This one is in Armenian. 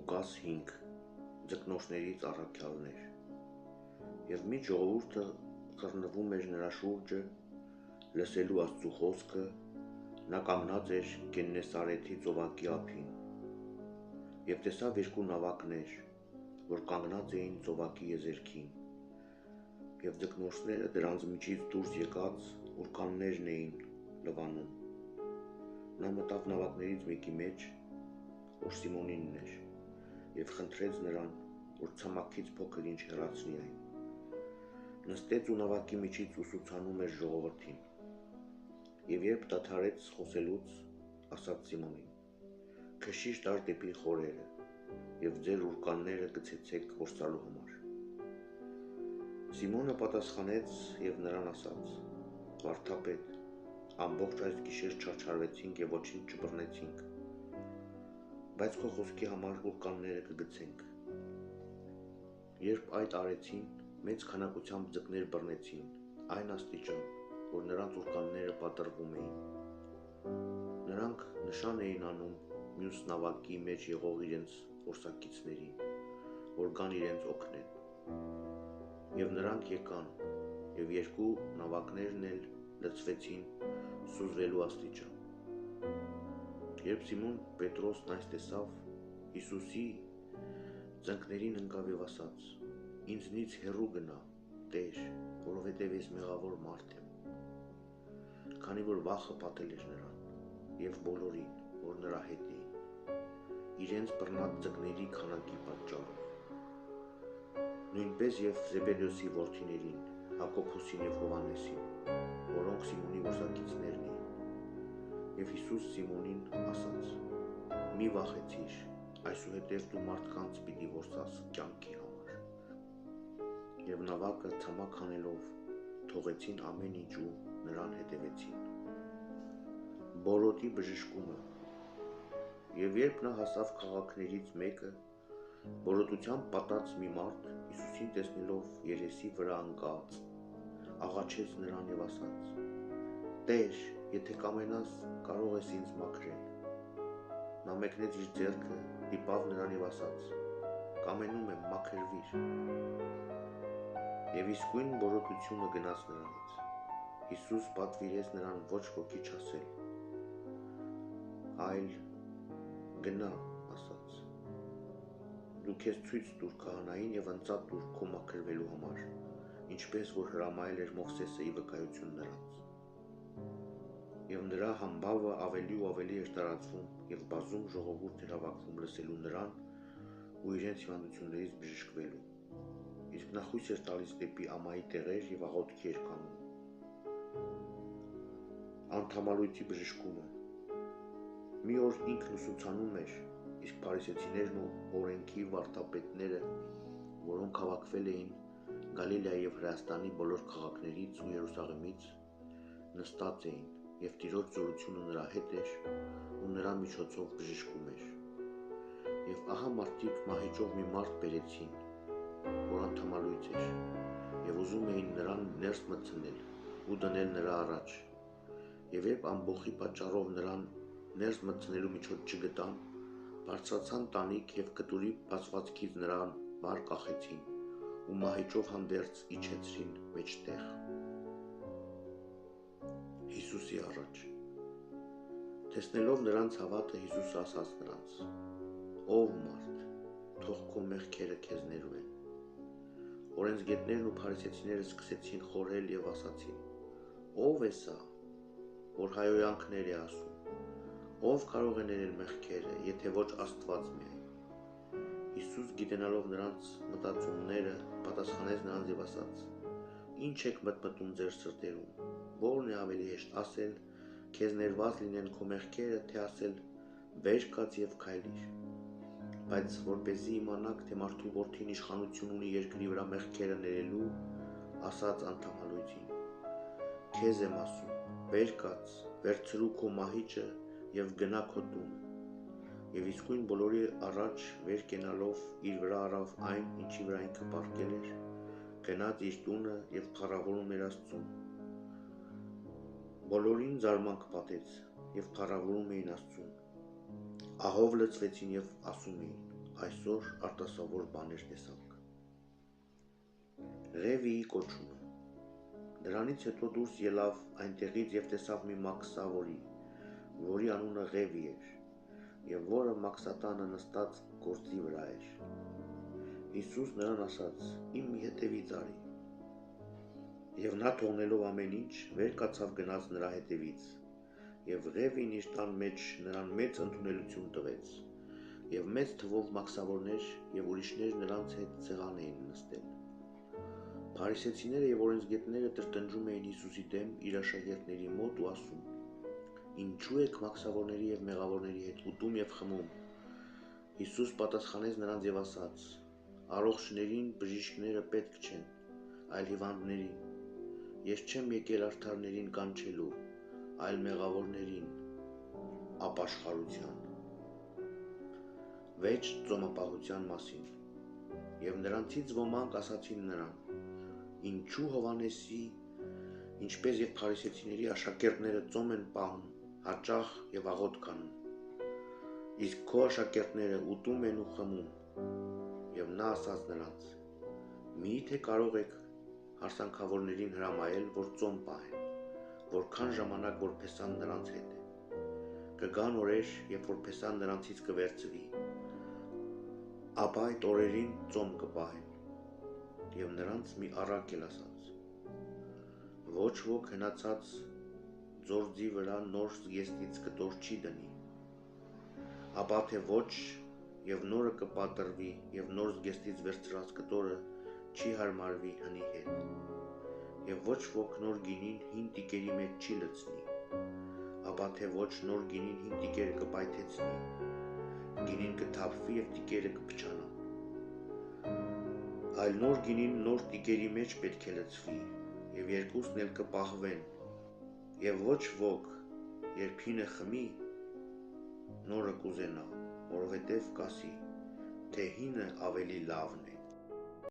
Լուկաս 5 ձկնորսներից առաքյալներ։ Եվ մի ժողովուրդը խռնվում էր նրա շուրջը, լսելու Աստծու խոսքը, նա կանգնած էր Գեննեսարեթի ծովակի ափին, և տեսավ երկու նավակներ, որ կանգնած էին ծովակի եզերքին, և ձկնորսները դրանց միջից դուրս եկած ուրկաններն էին լվանում։ Նա մտավ նավակներից մեկի մեջ, որ Սիմոնինն էր, և խնդրեց նրան, որ ցամաքից փոքր ինչ հեռացնի այն։ Նստեց ու նավակի միջից ուսուցանում էր ժողովրդին։ Եվ երբ դադարեց խոսելուց, ասաց Սիմոնին. «Քշի՛ր տար դեպի խորերը, և ձեր ուրկանները գցեցեք որսալու համար»։ Սիմոնը պատասխանեց և նրան ասաց. «Վարդապետ, ամբողջ այս գիշեր չարչարվեցինք և ոչինչ չբռնեցինք, բայց քո խոսքի համար ուրկանները կգցենք»։ Երբ այդ արեցին, մեծ քանակությամբ ձկներ բռնեցին, այն աստիճան, որ նրանց ուրկանները պատռվում էին։ Նրանք նշան էին անում մյուս նավակի մեջ եղող իրենց որսակիցներին, որ գան իրենց օգնեն։ Եվ նրանք եկան, և երկու նավակներն էլ լցվեցին սուզվելու աստիճան։ Երբ Սիմոն Պետրոսն այս տեսավ, Հիսուսի ծնկներին ընկավ և ասաց. «Ինձնից հեռու գնա, Տեր, որովհետև ես մեղավոր մարդ եմ»։ Քանի որ վախը պատել էր նրան և բոլորին, որ նրա հետ էին, իրենց բռնած ձկների քանակի պատճառով։ Նույնպես և Զեբեդեոսի որդիներին, Հակոբոսին և Հովհաննեսին, որոնք Սիմոնի որսակիցներն էին։ Եվ Հիսուս Սիմոնին ասաց. «Մի վախեցիր, այսուհետև դու մարդկանց պիտի որսաս կյանքի համար»։ Եվ նավակը ցամաք հանելով, թողեցին ամեն ինչ ու նրան հետևեցին։ Բորոտի բժշկումը։ Եվ երբ նա հասավ քաղաքներից մեկը, բորոտությամբ պատած մի մարդ, Հիսուսին տեսնելով երեսի վրա ընկած, աղաչեց նրան և ասաց. «Տեր, եթե կամենաս, կարող ես ինձ մաքրել»։ Նա մեկնեց իր ձեռքը, դիպավ նրան և ասաց. «Կամենում եմ, մաքրվիր»։ Եվ իսկույն բորոտությունը գնաց նրանից։ Հիսուս պատվիրեց նրան ոչ ոքի չասել, այլ «Գնա», ասաց, «դու քեզ ցույց տուր քահանային և ընծա տուր քո մաքրվելու համար, ինչպես որ հրամայել էր Մովսեսը ի վկայություն նրանց»։ Եվ նրա համբավը ավելի ու ավելի էր տարածվում, և բազում ժողովուրդ էր հավաքվում լսելու նրան ու իրենց հիվանդություններից բժշկվելու։ Իսկ նա խույս էր տալիս դեպի ամայի տեղեր և աղոթքի էր կանում։ Անդամալույցի բժշկումը։ Մի օր ինքն ուսուցանում էր, իսկ փարիսեցիներն ու օրենքի վարդապետները, որոնք հավաքվել էին Գալիլեայի և Հրեաստանի բոլոր քաղաքներից ու Երուսաղեմից, նստած էին, և Տիրոջ զորությունը նրա հետ էր ու նրա միջոցով բժշկում էր։ Եվ ահա մարդիկ մահիճով մի մարդ բերեցին, որ անդամալույց էր, և ուզում էին նրան ներս մտցնել ու դնել նրա առաջ։ Եվ երբ ամբոխի պատճառով նրան ներս մտցնելու միջոց չգտան, բարձրացան տանիք և կտուրի բացվածքից նրան վար կախեցին ու մահիճով հանդերձ իջեցրին մեջտեղ։ Հիսուսի առաջ։ Տեսնելով նրանց հավատը, Հիսուսը ասաց նրանց. «Ով մարդ, թող քո մեղքերը քեզներու են»։ Օրենսգետներն ու փարիսեցիները սկսեցին խորհել և ասացին. «Ո՞վ է սա, որ հայհոյանքներ է ասում, ո՞վ կարող է ներել մեղքերը, եթե ոչ Աստված միայն»։ Հիսուս, գիտենալով նրանց մտածումները, պատասխանեց նրանց և ասաց. «Ի՞նչ եք մտմտում ձեր սրտերում, ո՞րն է ավելի հեշտ, ասել. քեզ ներված լինեն քո մեղքերը, թե ասել. վեր կաց և քայլիր։ Բայց որպեսզի իմանաք, թե մարդու որդին իշխանություն ունի երկրի վրա մեղքերը ներելու, ասաց անդամալույցին. քեզ եմ ասում, վեր կաց, վերցրու քո մահիճը և գնա քո տուն։ Եվ իսկույն բոլորի առաջ վեր կենալով իր վրա առավ այն, ինչի վրա ինքը պառկել էր, գնաց իր տունը և փառավորում էր Աստծուն։ Բոլորին զարմանք պատեց, և փառավորում էին Աստծուն։ Ահով լցվեցին և ասում էին. այսօր արտասովոր բաներ տեսանք։ Ղևիի կոչումը։ Դրանից հետո դուրս ելավ այնտեղից և տեսավ մի մաքսավորի, որի անունը Ղևի էր, և որը մաքսատանը նստած գործի վրա էր։ Հիսուս նրան ասաց. «Իմ հետևից արի»։ Եվ նա թողնելով ամեն ինչ, վեր կացավ գնաց նրա հետևից, և Ղևին իր տան մեջ նրան մեծ ընդունելություն տվեց, և մեծ թվով մաքսավորներ և ուրիշներ նրանց հետ սեղան էին նստել։ Փարիսեցիները և օրենսգետները տրտնջում էին Հիսուսի դեմ իր աշակերտների մոտ ու ասում. «Ինչու եք մաքսավորների և մեղավորների հետ ուտում և խմում»։ Հիսուս պատասխանեց նրանց և ասաց. «Առողջներին բժիշկները պետք չեն, այլ հիվանդներին։ Ես չեմ եկել արդարներին կանչելու, այլ մեղավորներին ապաշխարության»։ Վեճ ծոմապահության մասին։ Եվ նրանցից ոմանք ասացին նրան. «Ինչու Հովհաննեսի, ինչպես և փարիսեցիների աշակերտները ծոմ են պահում, հաճախ և աղոթք անում, իսկ քո աշակերտները ուտում են ու խմում»։ Եվ նա ասաց նրանց. «Միթե կարող եք հարսանքավորներին հրամայել, որ ծոմ պահեն, որքան ժամանակ որ փեսան նրանց հետ է։ Կգան օրեր, երբ որ փեսան նրանցից կվերցվի, ապա այդ օրերին ծոմ կպահեն»։ Եվ նրանց մի առակ էլ ասաց. «Ոչ ոք հնացած ձորձի վրա նոր զգեստից կտոր չի դնի, ապա թե ոչ և նորը կպատրվի, և նոր զգեստից վերցրած կտորը չի հարմարվի հնի հետ։ Եվ ոչ ոք նոր գինին հին տիկերի մեջ չի լցնի, ապա թե ոչ նոր գինին հին տիկերը կպայթեցնի, գինին կթափվի և տիկերը կփչանան։ Այլ նոր գինին նոր տիկերի մեջ պետք է լցվի, և երկուսն էլ կպահվեն։ Եվ ոչ ոք, երբ հինը խմի, նորը կուզենա, որովհետև կասի, թե հինը ավելի լավն է»։